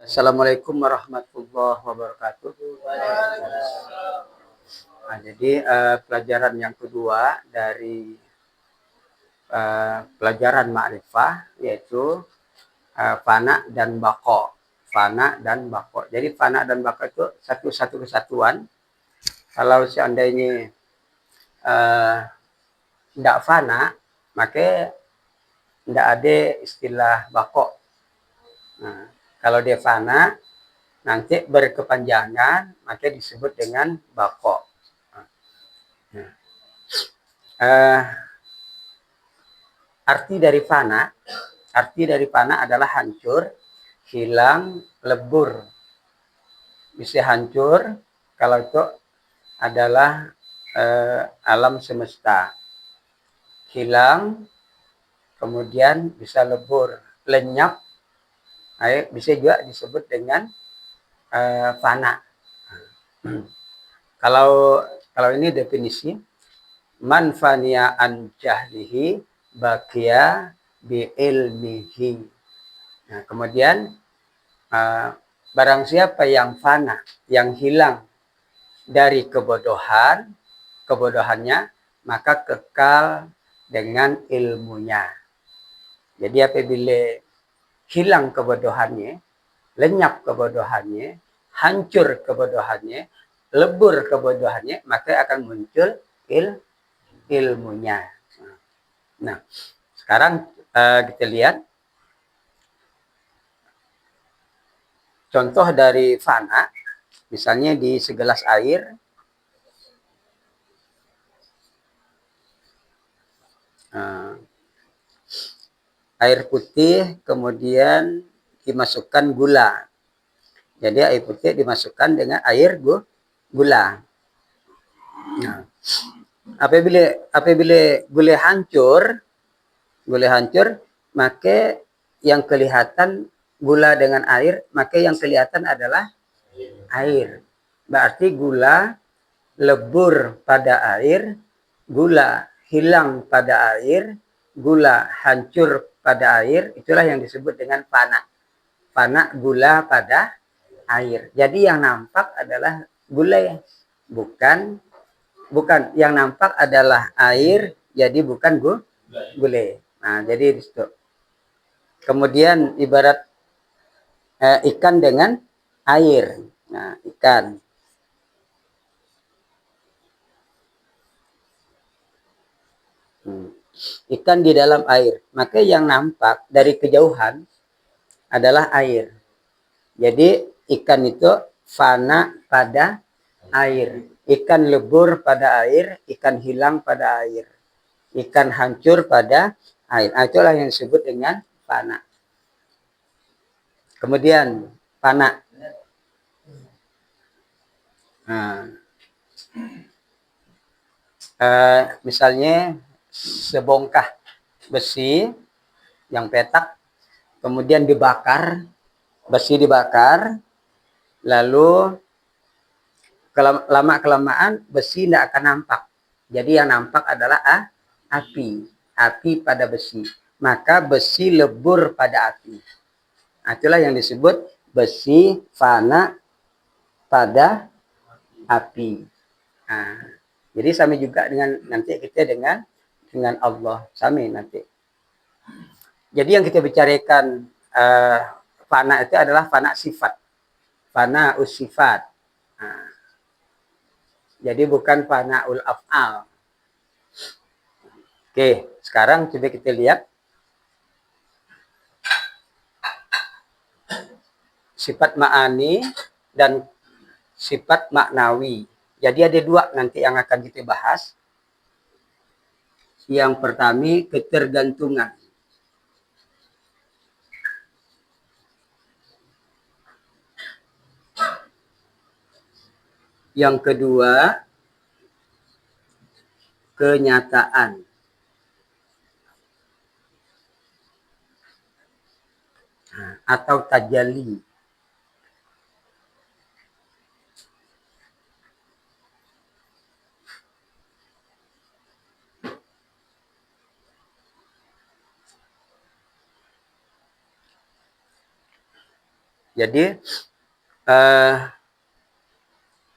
Assalamualaikum warahmatullahi wabarakatuh. Nah, jadi pelajaran yang kedua dari pelajaran ma'rifah yaitu fana dan bako. Fana dan bako. Jadi fana dan bako itu satu kesatuan. Kalau seandainya tidak fana, maka tidak ada istilah bako. Nah, kalau dia fana, nanti berkepanjangan, maka disebut dengan bako. Arti dari fana adalah hancur, hilang, lebur. Bisa hancur kalau itu adalah alam semesta. Hilang, kemudian bisa lebur, lenyap, bisa juga disebut dengan fana. Kalau ini definisi, man faniya an jahlihi baqiya bi ilmihi. Nah, kemudian barang siapa yang fana, yang hilang dari kebodohannya, maka kekal dengan ilmunya. Jadi apabila hilang kebodohannya, lenyap kebodohannya, hancur kebodohannya, lebur kebodohannya, maka akan muncul ilmunya. Nah, sekarang kita lihat contoh dari fana, misalnya di segelas air, air putih kemudian dimasukkan gula. Jadi air putih dimasukkan dengan air gula. Nah, apabila gula hancur, maka yang kelihatan gula dengan air, maka yang kelihatan adalah air. Berarti gula lebur pada air, gula hilang pada air, gula hancur pada air, itulah yang disebut dengan fana. Fana gula pada air. Jadi yang nampak adalah gula, bukan yang nampak adalah air, jadi bukan gula. Nah, jadi itu. Kemudian ibarat ikan dengan air. Nah, ikan. Ikan di dalam air. Maka yang nampak dari kejauhan adalah air. Jadi ikan itu fana pada air. Ikan lebur pada air, ikan hilang pada air. Ikan hancur pada air. Itulah yang disebut dengan fana. Kemudian fana. Nah, misalnya sebongkah besi yang petak, kemudian dibakar, besi dibakar, lalu lama-kelamaan besi tidak akan nampak. Jadi yang nampak adalah api pada besi. Maka besi lebur pada api. Itulah yang disebut besi fana pada api. Nah, jadi sama juga dengan nanti kita dengan Allah sama nanti. Jadi yang kita bicarakan fana itu adalah fana sifat, fana usifat. Nah, jadi bukan fana ul af'al. Oke, sekarang coba kita lihat sifat ma'ani dan sifat maknawi. Jadi ada dua nanti yang akan kita bahas. Yang pertama ketergantungan. Yang kedua kenyataan. Atau tajalli. Jadi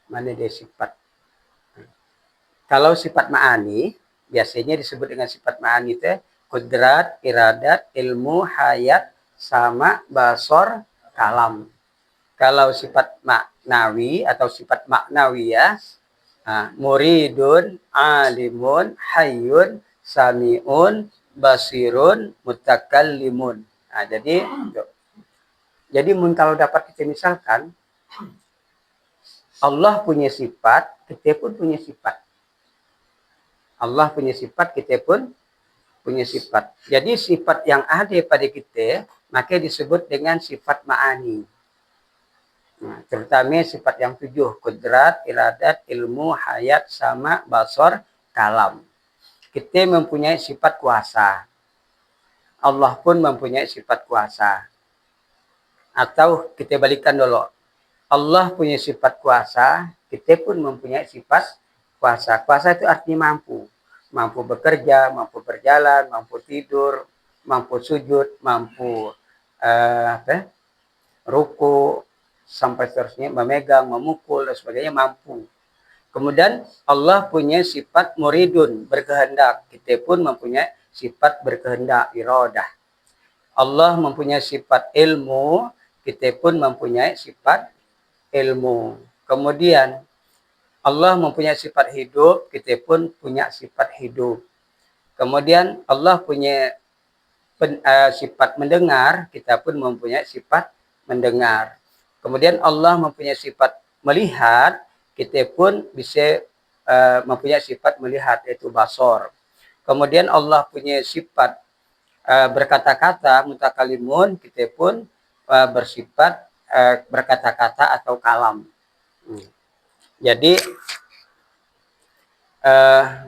mana dia sifat? Kalau sifat ma'ani biasanya disebut dengan sifat ma'ani itu kudrat, iradat, ilmu, hayat, sama, basor, kalam. Kalau sifat maknawi atau sifat maknawiyah, muridun, alimun, hayyun, samiun, basirun, mutakallimun. Nah, jadi kalau dapat kita misalkan Allah punya sifat, kita pun punya sifat. Allah punya sifat, kita pun punya sifat. Jadi sifat yang ada pada kita, maka disebut dengan sifat ma'ani. Nah, terutama sifat yang 7, kudrat, iradat, ilmu, hayat, sama, basor, kalam. Kita mempunyai sifat kuasa. Allah pun mempunyai sifat kuasa. Atau kita balikan dulu. Allah punya sifat kuasa, kita pun mempunyai sifat kuasa. Kuasa itu artinya mampu. Mampu bekerja, mampu berjalan, mampu tidur, mampu sujud, mampu ruku, sampai seterusnya, memegang, memukul, dan sebagainya, mampu. Kemudian Allah punya sifat muridun, berkehendak. Kita pun mempunyai sifat berkehendak, iradah. Allah mempunyai sifat ilmu, kita pun mempunyai sifat ilmu. Kemudian Allah mempunyai sifat hidup, kita pun punya sifat hidup. Kemudian Allah punya sifat mendengar, kita pun mempunyai sifat mendengar. Kemudian Allah mempunyai sifat melihat, kita pun bisa mempunyai sifat melihat, yaitu basor. Kemudian Allah punya sifat berkata-kata, mutakalimun, kita pun bersifat berkata-kata atau kalam. Jadi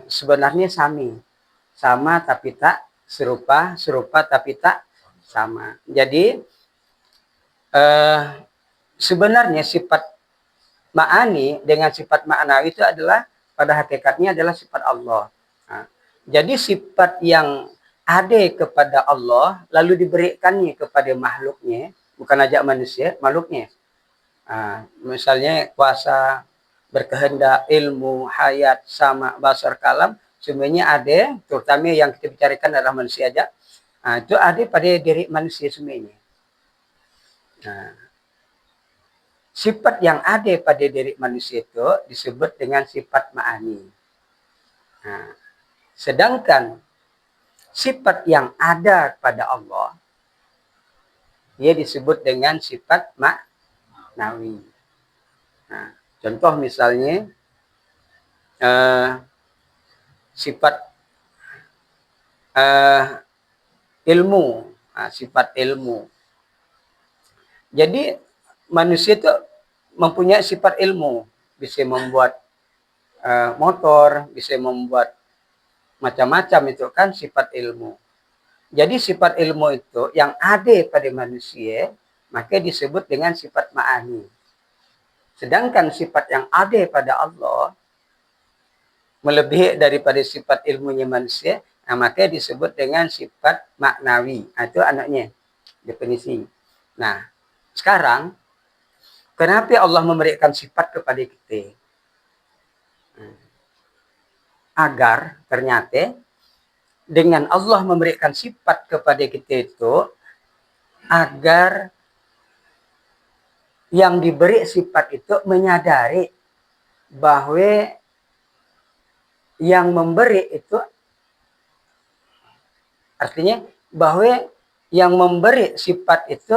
sebenarnya sama tapi tak serupa, serupa tapi tak sama. Jadi sebenarnya sifat ma'ani dengan sifat ma'nawi itu adalah pada hakikatnya adalah sifat Allah. Nah, jadi sifat yang ada kepada Allah lalu diberikannya kepada makhluknya, bukan aja manusia, makhluknya. Misalnya kuasa, berkehendak, ilmu, hayat, sama, basar, kalam, semuanya ada, terutama yang kita bicarakan adalah manusia aja. Itu ada pada diri manusia semuanya. Sifat yang ada pada diri manusia itu disebut dengan sifat ma'ani. Sedangkan sifat yang ada pada Allah, ia disebut dengan sifat maknawi. Contoh misalnya sifat ilmu, sifat ilmu. Jadi manusia itu mempunyai sifat ilmu, bisa membuat motor, bisa membuat macam-macam, itu kan sifat ilmu. Jadi sifat ilmu itu yang ada pada manusia, maka disebut dengan sifat ma'ani. Sedangkan sifat yang ada pada Allah melebihi daripada sifat ilmunya manusia, maka disebut dengan sifat maknawi. Itu anaknya definisi. Nah, sekarang kenapa Allah memberikan sifat kepada kita? Agar ternyata dengan Allah memberikan sifat kepada kita itu, agar yang diberi sifat itu menyadari bahwa yang memberi itu, artinya bahwa yang memberi sifat itu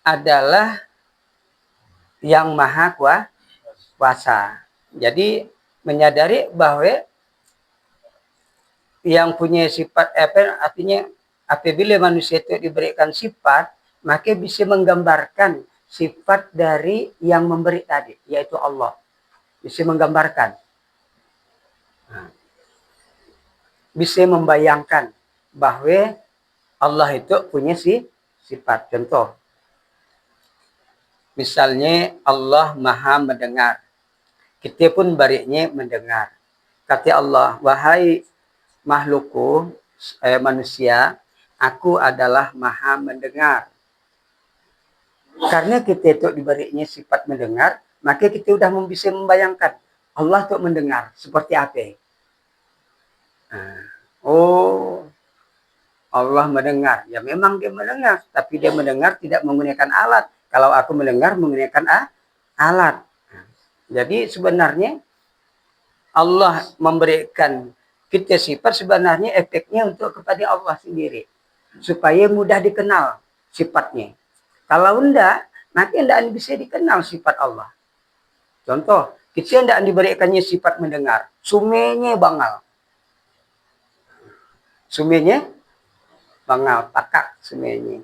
adalah yang maha kuasa. Jadi menyadari bahwa yang punya sifat, artinya apabila manusia itu diberikan sifat, maka bisa menggambarkan sifat dari yang memberi tadi, yaitu Allah. Bisa menggambarkan. Bisa membayangkan bahwa Allah itu punya sifat. Contoh, misalnya Allah maha mendengar. Kita pun baliknya mendengar. Kata Allah, wahai makhlukku, manusia, aku adalah maha mendengar. Karena kita itu diberinya sifat mendengar, maka kita sudah bisa membayangkan Allah itu mendengar seperti apa. Nah, oh, Allah mendengar. Ya memang dia mendengar, tapi dia mendengar tidak menggunakan alat. Kalau aku mendengar menggunakan alat. Jadi sebenarnya Allah memberikan kita sifat sebenarnya efeknya untuk kepada Allah sendiri. Supaya mudah dikenal sifatnya. Kalau enggak, nanti enggak bisa dikenal sifat Allah. Contoh, kita enggak diberikannya sifat mendengar. Sumenya bangal. Sumenya bangal, pakak sumenya.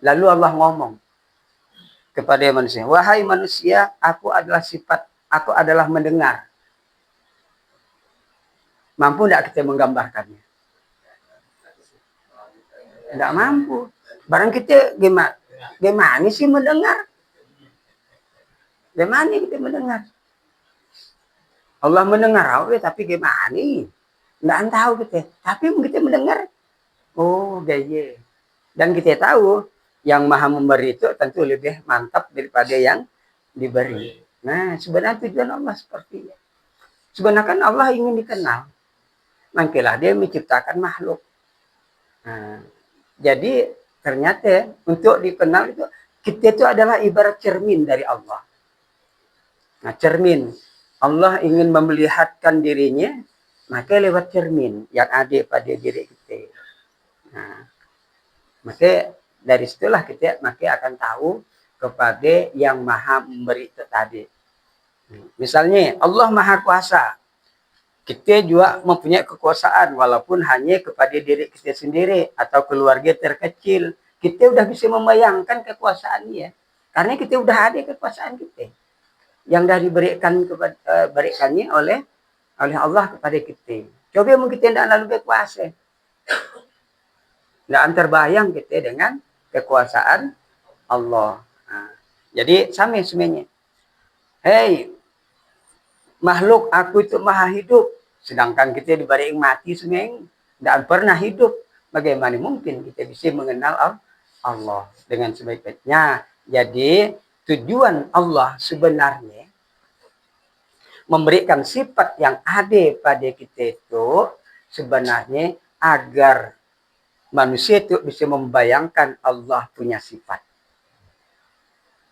Lalu Allah ngomong kepada manusia, wahai manusia, aku adalah mendengar. Mampu enggak kita menggambarkannya? Enggak mampu. Barang kita gimana sih mendengar? Gimana kita mendengar? Allah mendengar, tapi gimana? Enggak tahu kita. Tapi kita mendengar. Oh, gaya. Dan kita tahu yang maha memberi itu tentu lebih mantap daripada yang diberi. Nah, sebenarnya tujuan Allah seperti itu. Sebenarnya kan Allah ingin dikenal. Makanya dia menciptakan makhluk. Nah, jadi ternyata untuk dikenal itu kita itu adalah ibarat cermin dari Allah. Nah, cermin. Allah ingin memelihatkan dirinya, maka lewat cermin yang ada pada diri kita. Nah, maka dari situlah kita akan tahu kepada yang maha memberi itu tadi. Misalnya Allah maha kuasa. Kita juga mempunyai kekuasaan walaupun hanya kepada diri kita sendiri atau keluarga terkecil. Kita udah bisa membayangkan kekuasaannya. Karena kita udah ada kekuasaan kita. Yang dah berikannya oleh Allah kepada kita. Coba mungkin kita tidak lalu berkuasa. Tidak terbayang kita dengan kekuasaan Allah. Nah, jadi sama semuanya. Hei, makhluk aku itu maha hidup. Sedangkan kita diberi mati semuanya. Tidak pernah hidup. Bagaimana mungkin kita bisa mengenal Allah dengan sebaik-baiknya. Jadi tujuan Allah sebenarnya memberikan sifat yang ada pada kita itu sebenarnya agar manusia itu bisa membayangkan Allah punya sifat.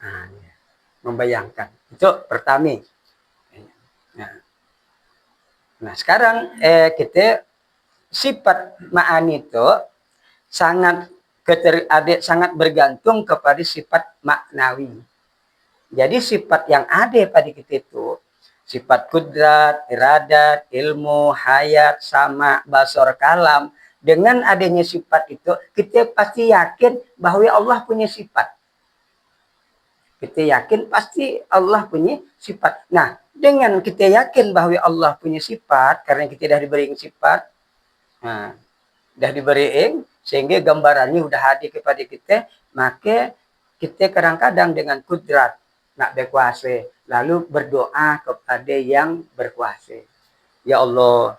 Nah, membayangkan. Itu pertama. Nah sekarang kita sifat ma'ani itu sangat bergantung kepada sifat maknawi. Jadi sifat yang ada pada kita itu sifat kudrat, iradat, ilmu, hayat, sama, basor, kalam. Dengan adanya sifat itu, kita pasti yakin bahwa Allah punya sifat. Kita yakin pasti Allah punya sifat. Nah, dengan kita yakin bahwa Allah punya sifat, karena kita dah diberi sifat, nah, dah diberi sehingga gambarannya udah hadir kepada kita, maka kita kadang-kadang dengan kudrat, nak berkuasa, lalu berdoa kepada yang berkuasa. Ya Allah,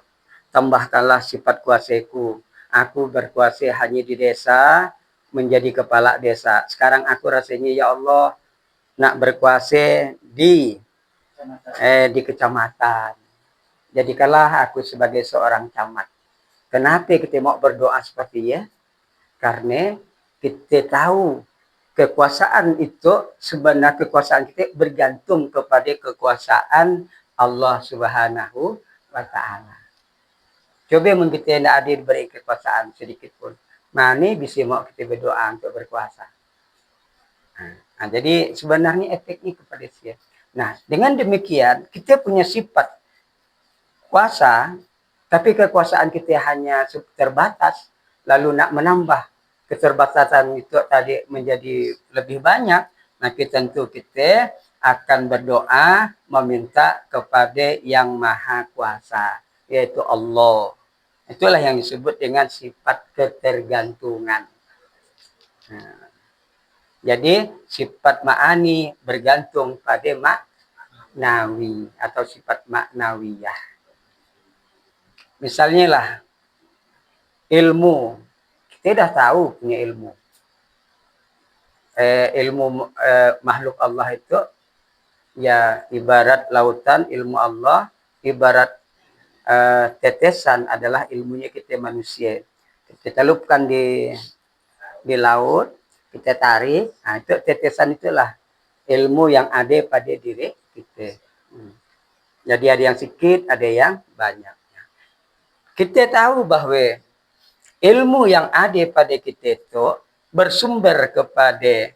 tambahkanlah sifat kuasaku. Aku berkuasa hanya di desa, menjadi kepala desa. Sekarang aku rasanya ya Allah, nak berkuasa di kecamatan. Jadikanlah aku sebagai seorang camat. Kenapa kita mau berdoa seperti ya? Karena kita tahu kekuasaan itu sebenarnya kekuasaan kita bergantung kepada kekuasaan Allah Subhanahu wa taala. Coba mungkin kita tidak ada diberi kekuasaan sedikit pun. Mana bisa mau kita berdoa untuk berkuasa. Nah, jadi sebenarnya efeknya kepada dia. Nah, dengan demikian kita punya sifat kuasa, tapi kekuasaan kita hanya terbatas, lalu nak menambah keterbatasan itu tadi menjadi lebih banyak, maka tentu kita akan berdoa meminta kepada yang maha kuasa, yaitu Allah. Itulah yang disebut dengan sifat ketergantungan. Nah, jadi sifat ma'ani bergantung pada maknawi atau sifat maknawiyah. Misalnya lah, ilmu. Kita dah tahu punya ilmu. ilmu makhluk Allah itu ya ibarat lautan, ilmu Allah ibarat tetesan adalah ilmunya kita manusia. Kita celupkan di laut, kita tarik, nah itu tetesan itulah ilmu yang ada pada diri kita. Jadi ada yang sedikit, ada yang banyak. Kita tahu bahwa ilmu yang ada pada kita itu bersumber kepada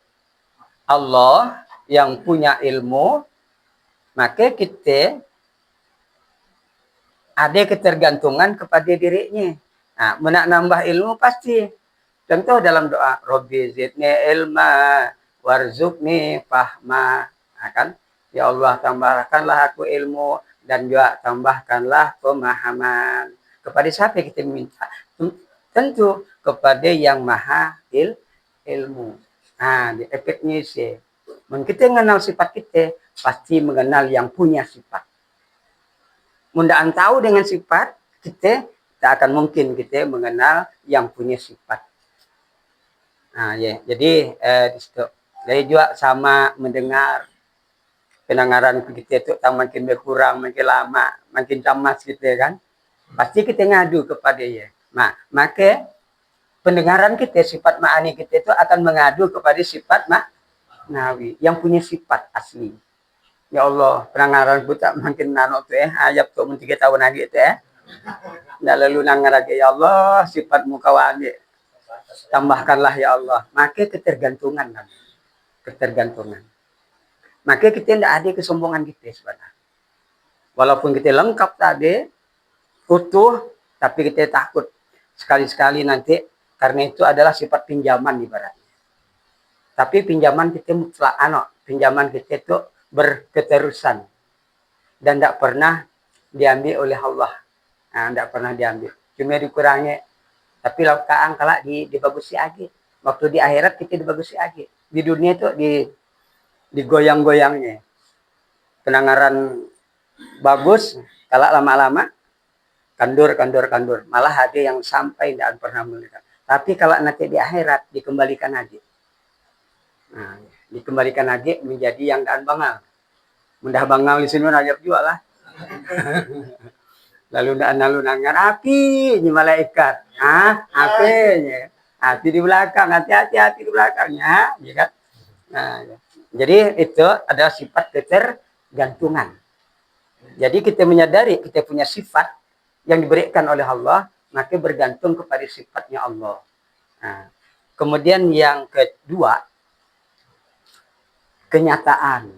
Allah yang punya ilmu, maka kita ada ketergantungan kepada dirinya. Nah, nak nambah ilmu pasti. Contoh dalam doa, Robbi zidni ilma warzuqni fahma. Nah, kan? Ya Allah, tambahkanlah aku ilmu dan juga tambahkanlah pemahaman. Kepada siapa kita minta? Tentu kepada yang maha ilmu. Nah, efeknya sih. Kita mengenal sifat kita, pasti mengenal yang punya sifat. Mundaan tahu dengan sifat kita, tak akan mungkin kita mengenal yang punya sifat. Nah, ya, jadi di situ. Jadi juga sama mendengar, pendengaran kita itu makin berkurang, makin lama, makin camas gitu kan. Pasti kita ngadu kepada dia. Nah, maka pendengaran kita, sifat ma'ani kita itu akan mengadu kepada sifat ma'nawi yang punya sifat asli. Ya Allah, pendengaran kita makin nano tuh ayat tuh 3 tahun lagi tuh Nggak lalu nangar lagi, ya Allah, sifat mukawani tambahkanlah ya Allah. Maka ketergantungan kan. Ketergantungan. Maka kita tidak ada kesombongan kita sebenarnya. Walaupun kita lengkap tadi, utuh, tapi kita takut sekali-sekali nanti, karena itu adalah sifat pinjaman ibaratnya. Tapi pinjaman kita mutlak, pinjaman kita itu berketerusan dan tidak pernah diambil oleh Allah. Nah, tidak pernah diambil, cuma dikurangi. Tapi laukaan kalau dibagusi lagi. Waktu di akhirat kita dibagusi lagi. Di dunia itu digoyang-goyangnya. Pendengaran bagus, kalau lama-lama kandur. Malah ada yang sampai tidak pernah melihat. Tapi kalau nanti di akhirat dikembalikan lagi. Nah, dikembalikan lagi menjadi yang daan bangal. Mudah bangal di sini aja jual lah. Lalu nangar api ini malaikat. Apinya. Api di belakang, hati-hati di belakangnya, ya kan? Nah, jadi itu adalah sifat ketergantungan. Jadi kita menyadari kita punya sifat yang diberikan oleh Allah, maka bergantung kepada sifatnya Allah. Nah, kemudian yang kedua, kenyataan.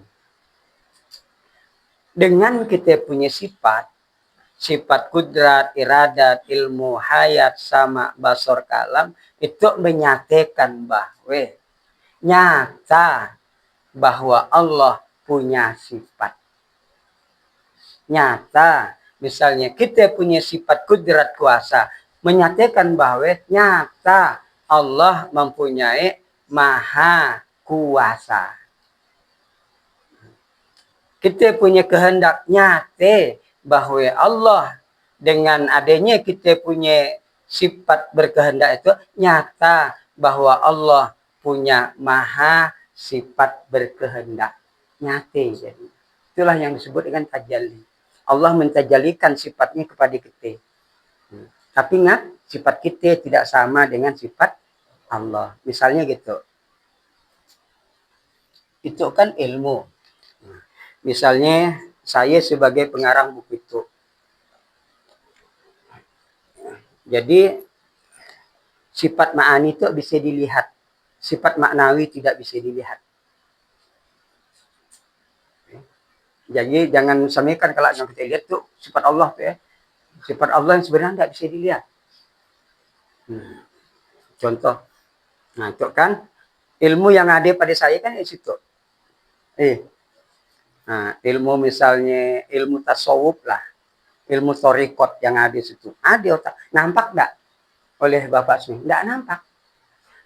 Dengan kita punya sifat kudrat, iradat, ilmu, hayat, sama, basor, kalam, itu menyatakan bahwa nyata bahwa Allah punya sifat. Nyata, misalnya kita punya sifat kudrat kuasa, menyatakan bahwa nyata Allah mempunyai maha kuasa. Kita punya kehendak nyata bahwa Allah dengan adanya kita punya sifat berkehendak itu nyata bahwa Allah punya maha sifat berkehendak. Nyata jadi. Itulah yang disebut dengan tajalli. Allah mentajalikan sifatnya kepada kita. Tapi ingat, sifat kita tidak sama dengan sifat Allah. Misalnya gitu. Itu kan ilmu. Misalnya saya sebagai pengarang buku itu. Jadi sifat ma'ani itu bisa dilihat. Sifat maknawi tidak bisa dilihat. Jadi jangan samakan kalau yang kita lihat tuh sifat Allah tuh ya. Sifat Allah yang sebenarnya tidak bisa dilihat. Contoh. Nah, itu kan ilmu yang ada pada saya kan di situ. Nah, ilmu misalnya ilmu tasawuf lah, ilmu torikot yang ada di situ. Ada otak. Nampak enggak oleh Bapak Sumi? Enggak nampak.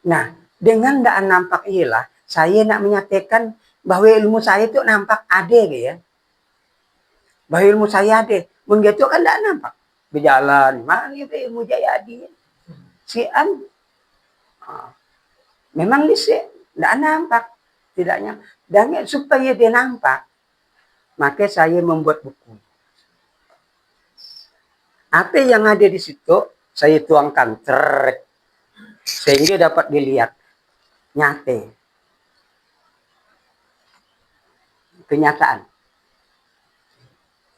Nah, dengan enggak nampak ialah saya nak menyatakan bahwa ilmu saya itu nampak ada ya. Bahwa ilmu saya ada. Begitu kan enggak nampak. Berjalan, mana ilmu Jayadi? Sian. Memang di Tidak nampak. Tidaknya. Dan supaya dia nampak, maka saya membuat buku. Apa yang ada di situ, saya tuangkan. Sehingga dapat dilihat. Nyata. Kenyataan.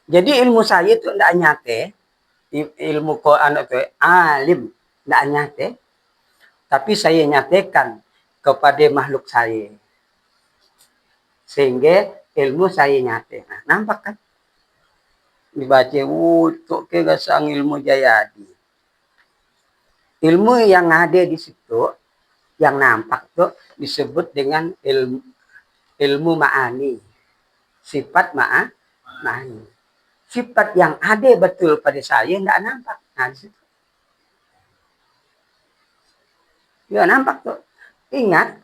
Jadi ilmu saya itu tidak nyata. Ilmu Quran itu alim. Tidak nyata. Tapi saya nyatakan kepada makhluk saya. Sehingga ilmu saya nyata. Nah, nampak kan? Dibaca, untuk kegasang ilmu Jayadi. Ilmu yang ada di situ, yang nampak tuh disebut dengan ilmu ma'ani. Sifat ma'ani. Sifat yang ada betul pada saya tidak nampak. Nah, di situ. Ya, nampak tuh. Ingat.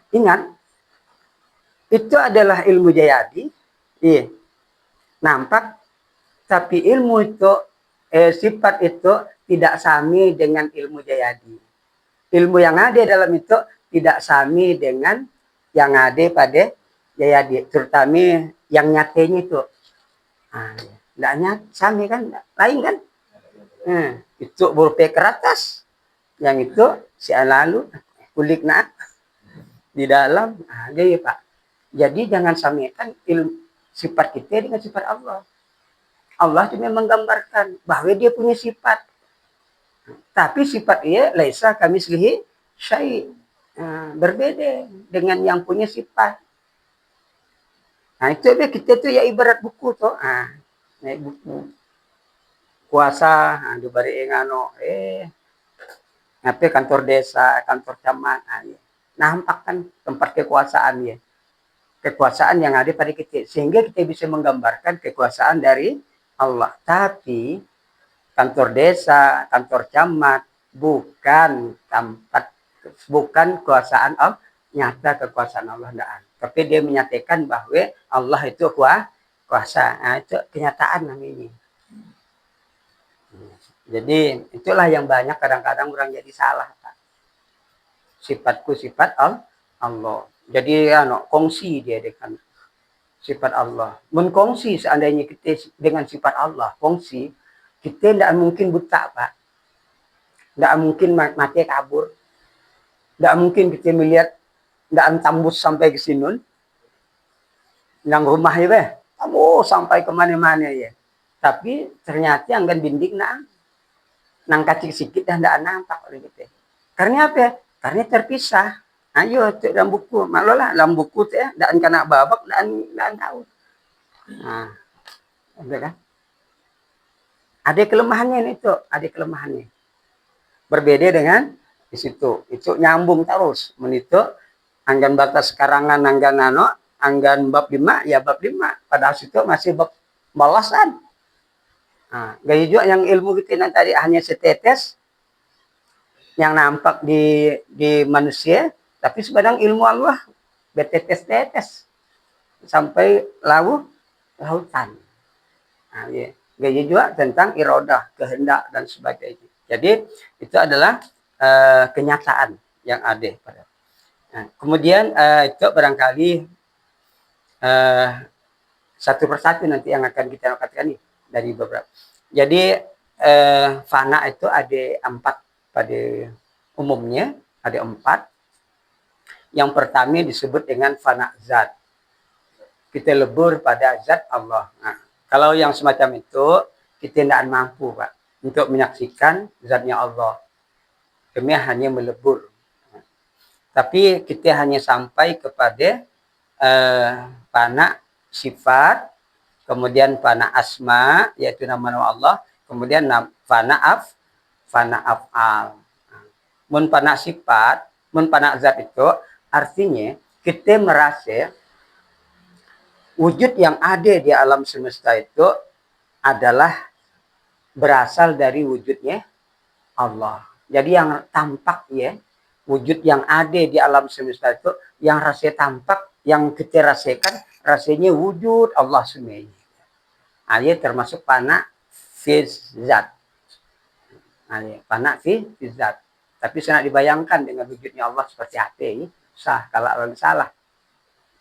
Itu adalah ilmu Jayadi. Iya. Nampak. Tapi ilmu itu, sifat itu tidak sami dengan ilmu Jayadi. Ilmu yang ada dalam itu tidak sami dengan yang ada pada Jayadi. Terutama yang nyatanya itu. Tidak nyata, sami kan? Lain kan? Itu berupa keratas. Yang itu si lalu kulit nak di dalam. Dia Pak. Jadi jangan samakan sifat kita dengan sifat Allah. Allah cuma menggambarkan bahwa dia punya sifat. Tapi sifat dia laisa kamislihi syai'. Berbeda dengan yang punya sifat. Nah, itu kita tuh ya ibarat buku tuh. Naik buku. Kuasa, diberi ngano, apa kantor desa, kantor camat. Nampak kan tempat kekuasaan ya. Kekuasaan yang ada pada kita. Sehingga kita bisa menggambarkan kekuasaan dari Allah. Tapi kantor desa, kantor camat bukan kekuasaan Allah, nyata kekuasaan Allah enggak. Tapi dia menyatakan bahwa Allah itu kuasa. Nah, itu kenyataan namanya. Jadi itulah yang banyak kadang-kadang orang jadi salah. Sifatku sifat Allah. Jadi kongsi dia dengan sifat Allah. Mengkongsi seandainya kita dengan sifat Allah, kongsi, kita tidak mungkin buta, Pak. Tidak mungkin mati kabur. Tidak mungkin kita melihat, tidak tembus sampai ke sini. Yang rumah ya, tembus sampai kemana-mana ya. Tapi ternyata yang binding nang kacik sedikit dan tidak nampak oleh kita. Karena apa? Karena terpisah. Ayo dalam buku, malah dalam buku teh dan kena babak dan tahu. Nah, kan? Ada kelemahannya itu, ada kelemahannya. Berbeda dengan di situ, itu nyambung terus. Menito anggan batas karangan anggan bab 5 ya bab 5. Pada situ masih bab balasan. Nah, gaya juga yang ilmu kita tadi hanya setetes yang nampak di manusia. Tapi sebenarnya ilmu Allah bertetes-tetes sampai lautan. Nah, ya. Gaya juga tentang irodah, kehendak dan sebagainya. Jadi itu adalah kenyataan yang ada pada. Nah, kemudian itu barangkali satu persatu nanti yang akan kita katakan nih dari beberapa. Jadi fana itu ada 4 pada umumnya, ada 4. Yang pertama disebut dengan fana zat. Kita lebur pada zat Allah. Nah, kalau yang semacam itu, kita tidak mampu, Pak, untuk menyaksikan zatnya Allah. Kami hanya melebur. Tapi kita hanya sampai kepada fana sifat, kemudian fana asma, yaitu nama Allah, kemudian fana af'al. Mun fana sifat, mun fana zat itu, artinya kita merasa wujud yang ada di alam semesta itu adalah berasal dari wujudnya Allah. Jadi yang tampak ya, wujud yang ada di alam semesta itu, yang rasa tampak, yang kita rasakan, rasanya wujud Allah semuanya. Ayat termasuk fana fi zat. Fana fi zat. Tapi sangat dibayangkan dengan wujudnya Allah seperti apa ini. sah kalau orang salah.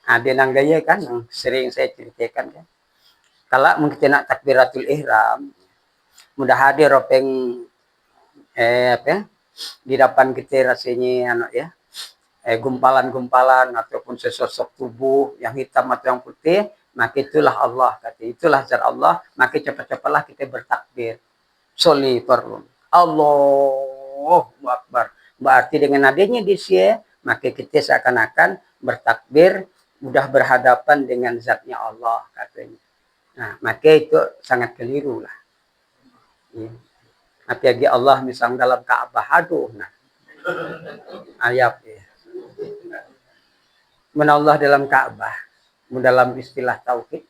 Ada nang gaya kan yang sering saya ceritakan kan. Kalau mungkin nak takbiratul ihram, mudah hadir ropeng apa ya, di depan kita rasanya anak ya, gumpalan-gumpalan ataupun sesosok tubuh yang hitam atau yang putih, maka itulah Allah, kata itulah zat Allah, maka cepat-cepatlah kita bertakbir. Soli perlu. Allahu Akbar. Berarti dengan adanya di sini, maka kita seakan-akan bertakbir, mudah berhadapan dengan zatnya Allah, katanya. Nah, maka itu sangat keliru lah. Ya. Apalagi Allah misalnya dalam Ka'bah, aduh, nah, ayat ya. Allah dalam Ka'bah, dalam istilah tauhid,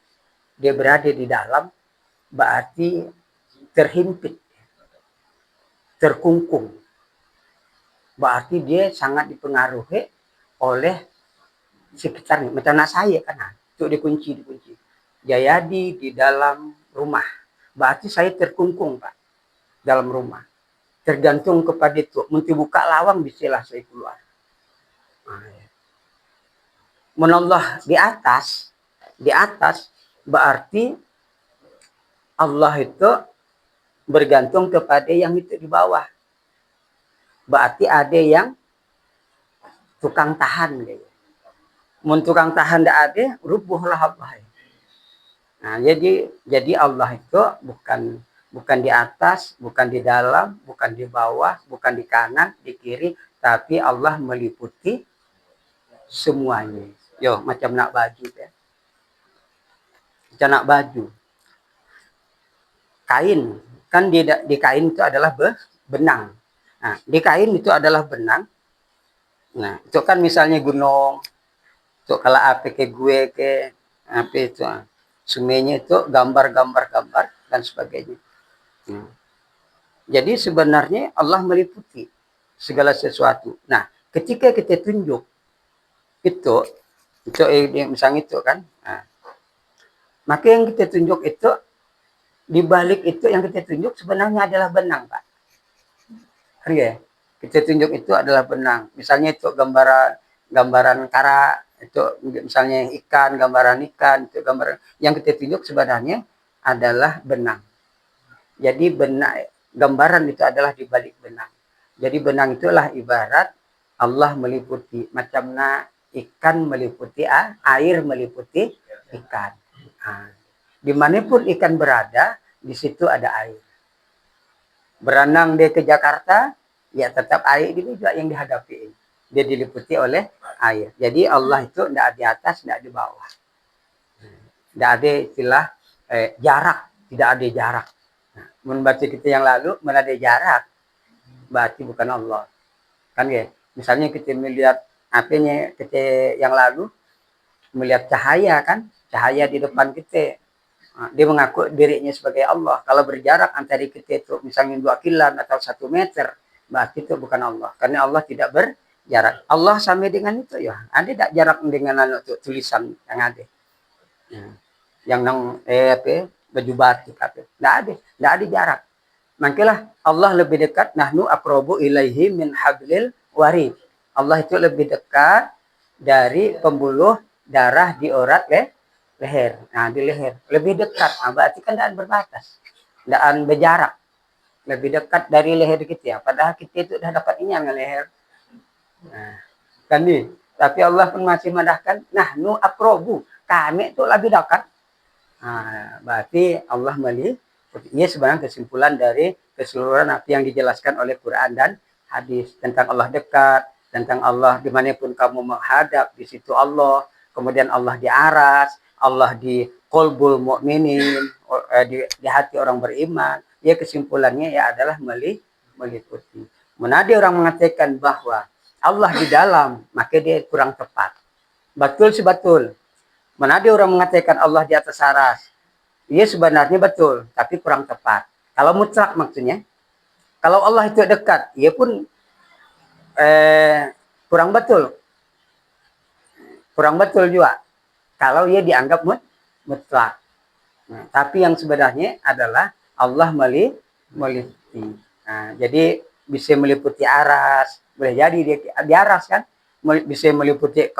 dia berada di dalam, berarti terhimpit, terkungkung. Berarti dia sangat dipengaruhi oleh sekitarnya. Macam anak saya kan, itu dikunci. Jayadi di dalam rumah. Berarti saya terkungkung, Pak, dalam rumah. Tergantung kepada itu. Mesti buka lawang, bisalah saya keluar. Menallah di atas berarti Allah itu bergantung kepada yang itu di bawah. Berarti ada yang tukang tahan. Mun tukang tahan tidak ada, rubuhlah Allah. Nah, jadi Allah itu bukan di atas, bukan di dalam, bukan di bawah, bukan di kanan, di kiri, tapi Allah meliputi semuanya. Yo, macam nak baju ya. Macam nak baju. Kain, kan di kain itu adalah benang. Nah, di kain itu adalah benang. Nah, itu kan misalnya gunung, itu kalau apa ke gue ke apa itu, sungainya itu gambar dan sebagainya. Nah, jadi sebenarnya Allah meliputi segala sesuatu. Nah, ketika kita tunjuk itu misalnya itu kan, nah, maka yang kita tunjuk itu, di balik itu yang kita tunjuk sebenarnya adalah benang, Pak. Ya, kita tunjuk itu adalah benang. Misalnya itu gambaran kara, itu misalnya ikan, gambaran ikan, itu gambaran yang kita tunjuk sebenarnya adalah benang. Jadi gambaran itu adalah di balik benang. Jadi benang itulah ibarat Allah meliputi, macamnya ikan meliputi air meliputi ikan. Nah, dimanapun ikan berada, di situ ada air. Berenang dia ke Jakarta, ya tetap air itu juga yang dihadapi. Dia diliputi oleh air. Jadi Allah itu tidak di atas, tidak di bawah. Tidak ada istilah jarak, tidak ada jarak. Nah, membaca kita yang lalu, mana ada jarak, berarti bukan Allah. Kan ya, misalnya kita melihat apanya kita yang lalu, melihat cahaya kan, cahaya di depan kita. Dia mengaku dirinya sebagai Allah. Kalau berjarak antara kita itu misalnya 2 kilan atau 1 meter, berarti itu bukan Allah. Karena Allah tidak berjarak. Allah sama dengan itu ya. Ada tidak jarak dengan tulisan yang ada? Yang nang baju batik apa? Tidak ada jarak. Makanya Allah lebih dekat, nahnu aqrabu ilaihi min hablil warid. Allah itu lebih dekat dari pembuluh darah di urat leher. Nah, di leher. Lebih dekat. Nah, berarti kan tidak berbatas. Tidak berjarak. Lebih dekat dari leher kita. Ya. Padahal kita itu sudah dapat ini yang leher. Nah, kan nih. Tapi Allah pun masih mendahkan. Nahnu aqrabu. Kami itu lebih dekat. Nah, berarti Allah melihat. Ini sebenarnya kesimpulan dari keseluruhan apa yang dijelaskan oleh Quran dan hadis. Tentang Allah dekat. Tentang Allah dimanapun kamu menghadap. Di situ Allah. Kemudian Allah di aras. Allah di qalbul mu'minin, di hati orang beriman. Ya kesimpulannya ya adalah meliputi. Menadi orang mengatakan bahwa Allah di dalam, maka dia kurang tepat. Betul sih betul. Menadi orang mengatakan Allah di atas aras, ia sebenarnya betul, tapi kurang tepat. Kalau mutlak maksudnya, kalau Allah itu dekat, ia pun kurang betul. Kurang betul juga. Kalau ia dianggap mutlak. Nah, tapi yang sebenarnya adalah Allah meliputi. Nah, jadi bisa meliputi aras. Boleh jadi dia di aras kan. bisa meliputi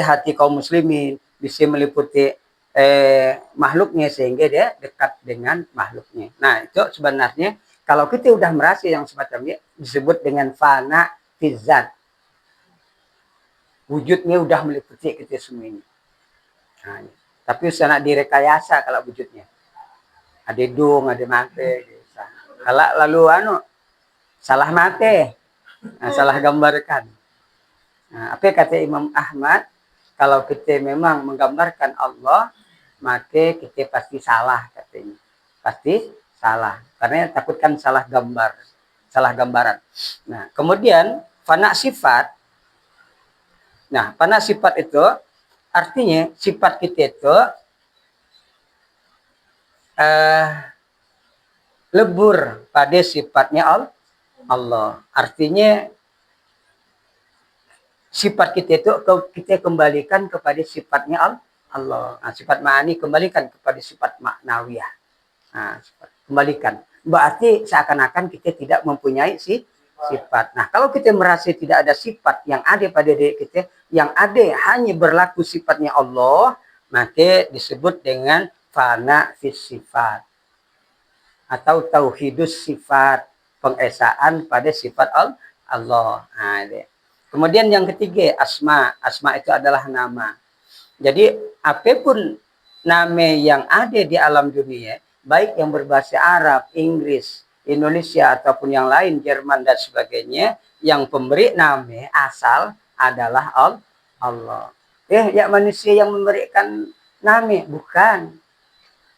hati kaum muslimin, bisa meliputi makhluknya sehingga dia dekat dengan makhluknya. Nah, itu sebenarnya kalau kita udah merasa yang semacamnya disebut dengan fana fizat. Wujudnya udah meliputi kita semuanya. Nah, tapi usah direkayasa kalau wujudnya. Ada dong, ada mate. Kalau lalu salah mate, salah gambarkan. Nah, apa kata Imam Ahmad? Kalau kita memang menggambarkan Allah, maka kita pasti salah katanya. Pasti salah. Karena takutkan salah gambar, salah gambaran. Nah, kemudian fana sifat. Nah, fana sifat itu artinya sifat kita itu lebur pada sifatnya Allah. Artinya sifat kita itu kita kembalikan kepada sifatnya Allah. Nah, sifat ma'ani kembalikan kepada sifat maknawiyah. Nah, kembalikan. Berarti seakan-akan kita tidak mempunyai sifat. Nah, kalau kita merasa tidak ada sifat yang ada pada diri kita, yang ada hanya berlaku sifatnya Allah, maka disebut dengan fana fis sifat. Atau tauhidus sifat, pengesaan pada sifat Allah. Nah, kemudian yang ketiga, asma. Asma itu adalah nama. Jadi apapun nama yang ada di alam dunia, baik yang berbahasa Arab, Inggris, Indonesia, ataupun yang lain, Jerman, dan sebagainya, yang pemberi nama asal adalah Allah. Ya manusia yang memberikan nama? Bukan.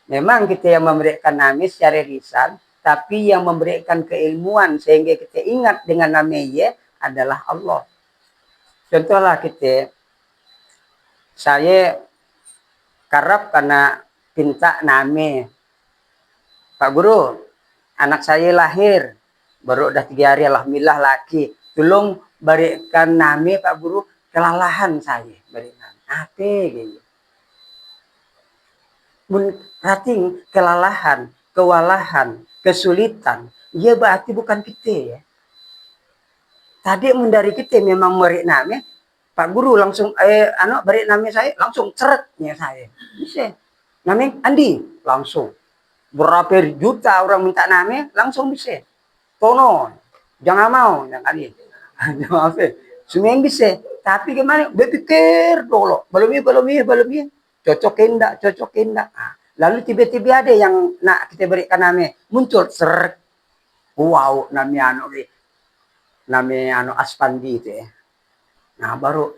Memang kita yang memberikan nama secara lisan, tapi yang memberikan keilmuan sehingga kita ingat dengan nama ia adalah Allah. Contohlah saya karap karena pinta nama. Pak Guru, anak saya lahir, baru udah 3 hari, alhamdulillah laki. Tolong berikan nama Pak Guru, kelalahan saya. Berikan. Apa gitu. Berarti kelalahan, kewalahan, kesulitan, ya berarti bukan kita ya. Tadi dari kita memang beri nama, Pak Guru langsung beri nama saya, langsung ceretnya saya. Bisa. Namanya Andi, langsung. Berapa juta orang minta nama, langsung bisa. Tono, jangan mau, jangan Andi. Jangan apa. Semua yang bisa. Tapi gimana? Berpikir dulu. Belum. Cocokin enggak. Nah, lalu tiba-tiba ada yang nak kita berikan nama. Muncul, seret. Wow, namanya Aspandi itu ya. Nah, baru.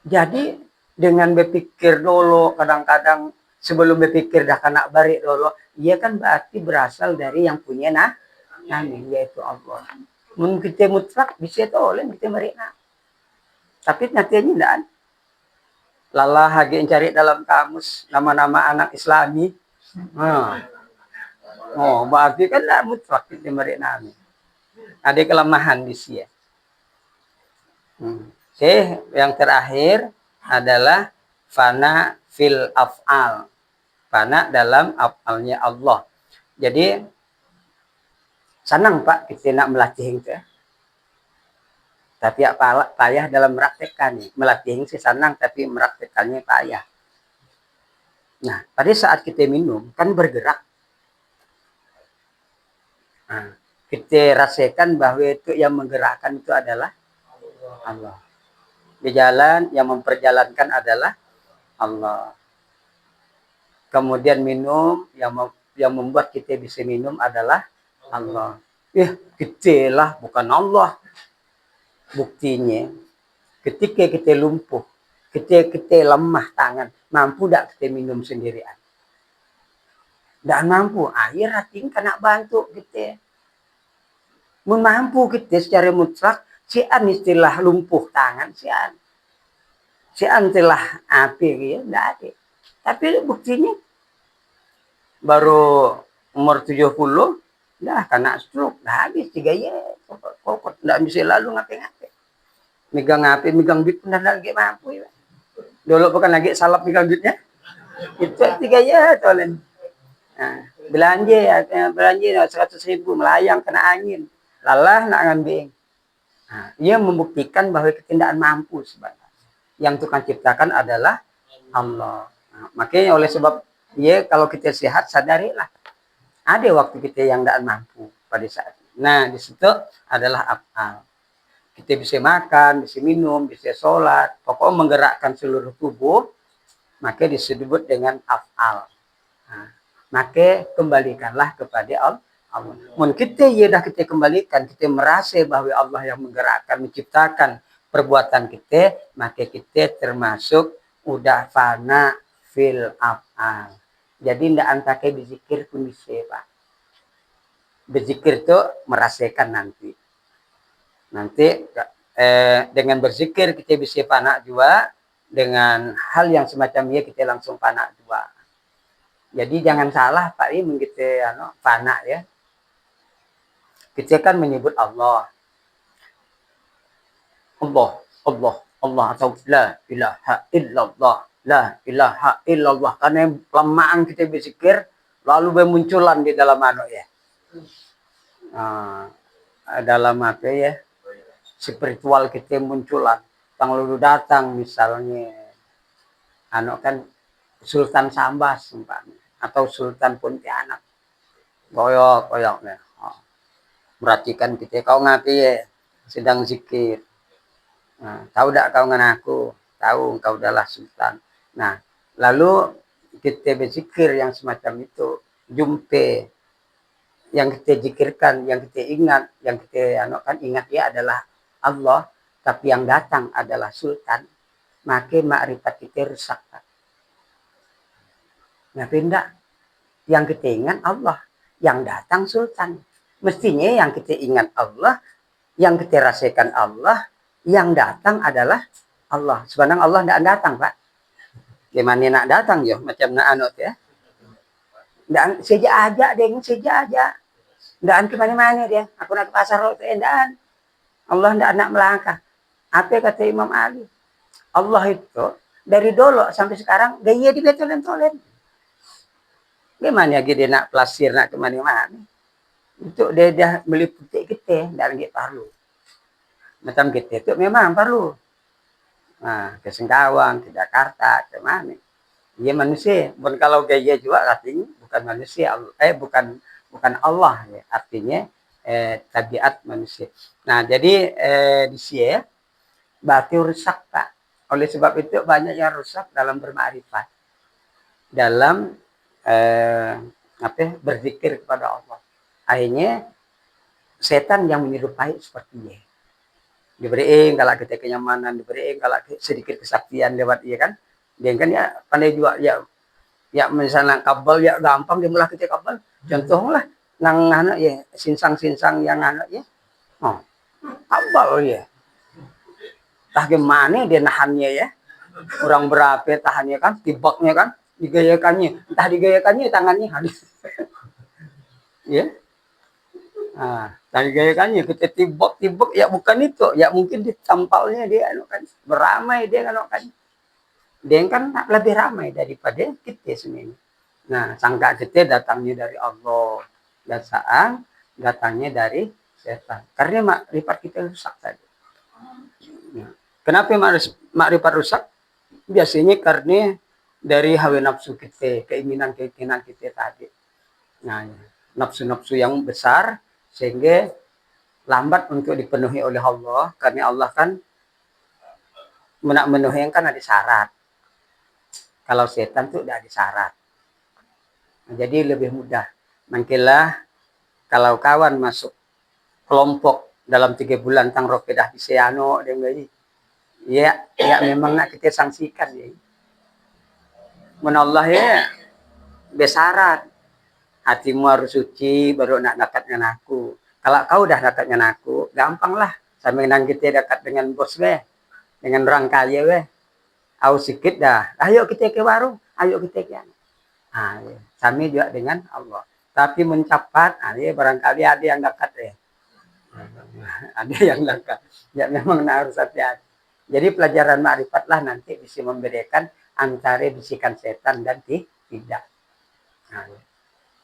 Jadi, dengan berpikir dulu, kadang-kadang sebelum berpikir dah kena balik dulu, ia kan berarti berasal dari yang punya nama, yaitu Allah. Mungkin kita mutlak, bisa tolong kita berikan. Tapi nantinya tidak. Lalah lagi cari dalam kamus nama-nama anak Islami. Berarti kan tidak mutlak kita beri nama. Ada kelemahan di sini. Oke, yang terakhir adalah fana fil af'al. Fana dalam af'alnya Allah. Jadi senang Pak kita nak melatih itu. Tapi payah dalam meraktekannya. Melatih sih senang, tapi meraktekannya payah. Nah, pada saat kita minum, kan bergerak. Nah, kita rasakan bahwa itu yang menggerakkan itu adalah Allah. Di jalan yang memperjalankan adalah Allah. Kemudian minum, yang membuat kita bisa minum adalah Allah. Kita lah, bukan Allah. Buktinya, ketika kita lumpuh, kita lemah tangan, mampu tak kita minum sendirian? Tak mampu. Air hati kena bantu kita. Memampu kita secara mutlak, sian istilah lumpuh tangan, sian telah api gitu, tidak ada. Tapi buktinya, baru umur 70, dah kena stroke, dah habis 3 ya, pokok, tidak bisa lalu ngapain-ngapain. Megang HP, megang duit pun dah lagi mampu ya. Dulu bukan lagi salap megang duitnya. Itu 3 ya tolen. Nah, belanja 100.000 melayang kena angin. Lalah nak ngambil. Nah, ia membuktikan bahwa kita tidak mampu sebenarnya. Yang Tuhan ciptakan adalah Allah. Nah, makanya oleh sebab ya kalau kita sehat sadarilah ada waktu kita yang tidak mampu pada saat itu. Nah di situ adalah afal. Kita bisa makan, bisa minum, bisa sholat, pokoknya menggerakkan seluruh tubuh, maka disebut dengan afal. Nah, maka kembalikanlah kepada Allah. Mun kita ya dah kita kembalikan, kita merasa bahwa Allah yang menggerakkan, menciptakan perbuatan kita, maka kita termasuk udah fana fil afal. Jadi ndak antake berzikir pun bisa, Pak. Berzikir itu merasakan nanti. Nanti dengan berzikir kita bisa fana juga, dengan hal yang semacam ini kita langsung fana juga. Jadi jangan salah Pak ini kita fana ya. Kita kan menyebut Allah. Allah, Allah, Allah atau la ilaha illallah. La ilaha illallah. Karena lamaan kita berzikir lalu bermunculan di dalam ya. Dalam apa ya? Spiritual kita munculan. Tang lalu datang misalnya kan Sultan Sambas umpamanya atau Sultan Pontianak. Koyok-koyoknya. Perhatikan kita kau ngapi ya sedang zikir. Nah, tahu tak kau dengan aku? Tahu kau adalah sultan. Nah, lalu kita berzikir yang semacam itu, jumpe yang kita zikirkan, yang kita ingat, yang kita ingat ya adalah Allah, tapi yang datang adalah sultan, maka makrifat kita rusak. Nah, pindah yang kita ingat Allah, yang datang sultan. Mestinya yang kita ingat Allah, yang kita rasakan Allah, yang datang adalah Allah. Sebenarnya Allah tidak datang, Pak. Gimana nak datang ya? Macam nak anut ya. Dan saja aja deh, saja aja. Dan kemana-mana dia. Aku nak ke pasar rote, dan Allah tidak nak melangkah. Apa kata Imam Ali? Allah itu dari dulu sampai sekarang gaya di betolen-tolen. Gimana dia nak plasir nak kemana-mana? Untuk dia dah meliputi kita dan kita perlu. Macam kita itu memang perlu. Nah, ke Singkawang, ke Jakarta, ke mana? Dia manusia. Bukan kalau gaya juga artinya bukan manusia. Bukan Allah ya. Artinya tabiat manusia. Nah, jadi di sini berarti rusak Pak. Oleh sebab itu banyak yang rusak dalam bermakrifat. Dalam berzikir kepada Allah. Akhirnya setan yang menyerupai sepertinya. Diberiin kalau kita kenyamanan, diberiin kalau sedikit kesaktian lewat dia kan. Dia kan ya pandai juga ya misalnya kabel ya gampang dia mulah kita kabel. Contohlah nang anak ya sinsang-sinsang yang anak ya. Oh, kabel ya. Tah gimana dia nahannya ya. Orang berapa tahannya kan, tibaknya kan, digayakannya. Entah digayakannya tangannya habis. Ya. Nah, dari gayakannya kita tibok ya bukan itu, ya mungkin ditampalnya dia kan beramai dia kan dia kan lebih ramai daripada kita sendiri. Nah, sangka kita datangnya dari Allah, dasaan datangnya dari setan. Karena makrifat kita rusak tadi. Nah, kenapa makrifat rusak? Biasanya karena dari hawa nafsu kita, keinginan kita tadi. Nah, nafsu-nafsu yang besar sehingga lambat untuk dipenuhi oleh Allah karena Allah kan memenuhi kan ada syarat. Kalau setan tuh tidak ada syarat. Nah, jadi lebih mudah. Mungkinlah kalau kawan masuk kelompok dalam 3 bulan tang rokedah di seano dan ya memang nak kita sanksikan ya. Menallah ya bersyarat. Hatimu harus suci baru nak dekat dengan aku. Kalau kau dah dekat dengan aku, gampang lah. Sampai nang kita dekat dengan bos weh. Dengan orang kaya weh. Au sikit dah. Ayo kita ke warung. Ayo kita ke. Sama juga dengan Allah. Tapi mencapat, ya barangkali ada yang dekat ya. Ada yang dekat. Ya memang harus hati-hati. Jadi pelajaran makrifat lah nanti bisa membedakan antara bisikan setan dan tidak.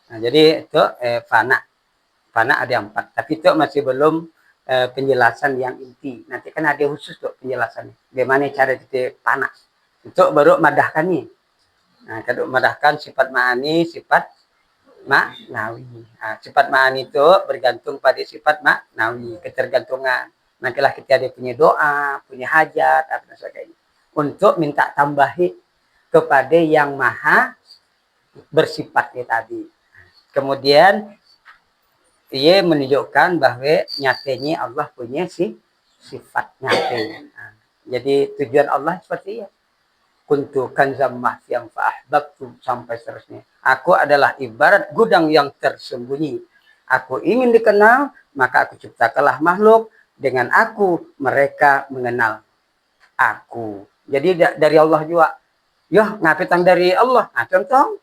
Nah, jadi itu fana ada 4. Tapi itu masih belum penjelasan yang inti. Nanti kan ada khusus tuh penjelasannya. Bagaimana cara kita panah. Untuk baru madahkan nih. Nah, kalau madahkan sifat ma'ani, sifat maknawi. Nah, sifat ma'ani itu bergantung pada sifat maknawi, ketergantungan. Nantilah kita ada punya doa, punya hajat, dan sebagainya. Untuk minta tambahi kepada yang maha bersifatnya tadi. Kemudian ia menunjukkan bahwa nyatanya Allah punya sifat nyata. Nah, jadi tujuan Allah seperti itu. Kuntu kanzam mahfiyam fa'ahbabtu sampai seterusnya. Aku adalah ibarat gudang yang tersembunyi. Aku ingin dikenal, maka aku ciptakanlah makhluk. Dengan aku mereka mengenal aku. Jadi dari Allah juga. Yo, ngapitan dari Allah. Nah, contoh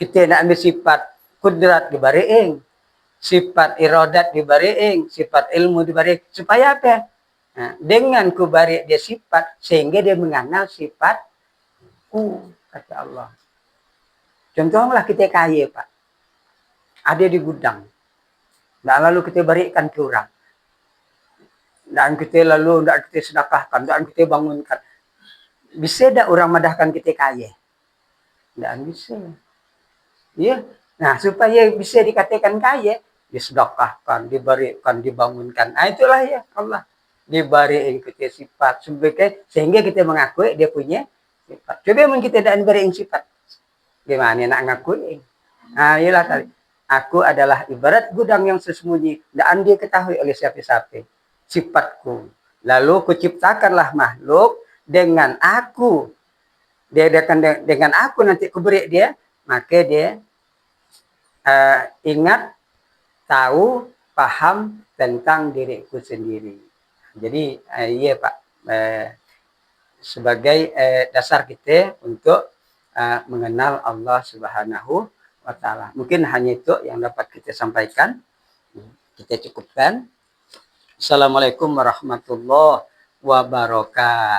kita nak ambil sifat kudrat dibariing, sifat iradat dibariing, sifat ilmu dibariing. Supaya apa? Nah, dengan kubari dia sifat, sehingga dia mengenal sifatku, kata Allah. Contohlah kita kaya, Pak. Ada di gudang. Dan lalu kita berikan ke orang. Dan kita lalu tidak kita sedekahkan, dan kita bangunkan. Bisa tak orang madahkan kita kaya? Tidak bisa. Ya. Nah, supaya bisa dikatakan kaya, disedekahkan, diberikan, dibangunkan. Nah, itulah ya Allah. Diberikan kita sifat sehingga kita mengakui dia punya sifat. Coba memang kita tidak diberikan sifat. Gimana nak ngakui? Nah, ialah tadi. Aku adalah ibarat gudang yang sesembunyi. Dan dia ketahui oleh siapa-siapa. Sifatku. Lalu kuciptakanlah makhluk dengan aku. Dia dengan aku nanti kuberi dia. Maka dia ingat, tahu, paham tentang diriku sendiri. Jadi iya Pak, sebagai dasar kita untuk mengenal Allah Subhanahu wa Ta'ala. Mungkin hanya itu yang dapat kita sampaikan. Kita cukupkan. Assalamualaikum warahmatullahi wabarakatuh.